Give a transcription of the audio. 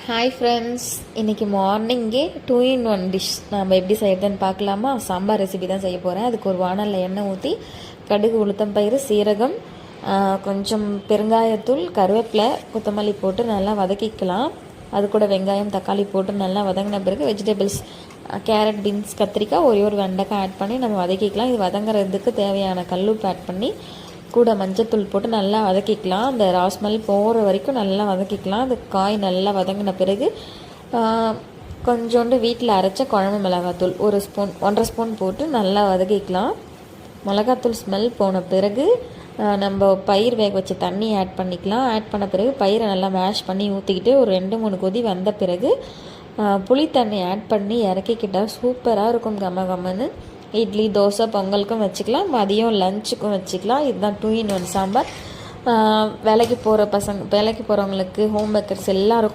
Hi friends, இன்றைக்கி மார்னிங்கே 2 in 1 dish நம்ம எப்படி செய்கிறதுன்னு பார்க்கலாமா? சாம்பார் ரெசிபி தான் செய்ய போகிறேன். அதுக்கு ஒரு வானலில் எண்ணெய் ஊற்றி கடுகு, உளுத்தம்பயிறு, சீரகம், கொஞ்சம் பெருங்காயத்தூள், கருவேப்பிலை, கொத்தமல்லி போட்டு நல்லா வதக்கிக்கலாம். அது கூட வெங்காயம், தக்காளி போட்டு நல்லா வதங்கின பிறகு வெஜிடபிள்ஸ், கேரட், பீன்ஸ், கத்திரிக்காய், ஒரு வெண்டைக்காய் ஆட் பண்ணி நம்ம வதக்கிக்கலாம். இது வதங்குறதுக்கு தேவையான கல்லுப்பு ஆட் பண்ணி கூட மஞ்சத்தூள் போட்டு நல்லா வதக்கிக்கலாம். அந்த ராஸ்மல் போகிற வரைக்கும் நல்லா வதக்கிக்கலாம். அந்த காய் நல்லா வதங்கின பிறகு கொஞ்சோண்டு வீட்டில் அரைச்ச குழம்பு மிளகாத்தூள் 1 ஸ்பூன் 1.5 ஸ்பூன் போட்டு நல்லா வதக்கிக்கலாம். மிளகாத்தூள் ஸ்மெல் போன பிறகு நம்ம பயிர் வேக வச்ச தண்ணி ஆட் பண்ணிக்கலாம். ஆட் பண்ண பிறகு பயிரை நல்லா மேஷ் பண்ணி ஊற்றிக்கிட்டு ஒரு 2-3 கொதி வந்த பிறகு புளி தண்ணி ஆட் பண்ணி இறக்கிக்கிட்டால் சூப்பராக இருக்கும். கம்மன்னு இட்லி, தோசை, பொங்கலுக்கும் வச்சுக்கலாம், மதியம் லஞ்சுக்கும் வச்சுக்கலாம். இதுதான் 2 in 1 சாம்பார். வேலைக்கு போகிறவங்களுக்கு, ஹோம் மேக்கர்ஸ் எல்லாருக்கும்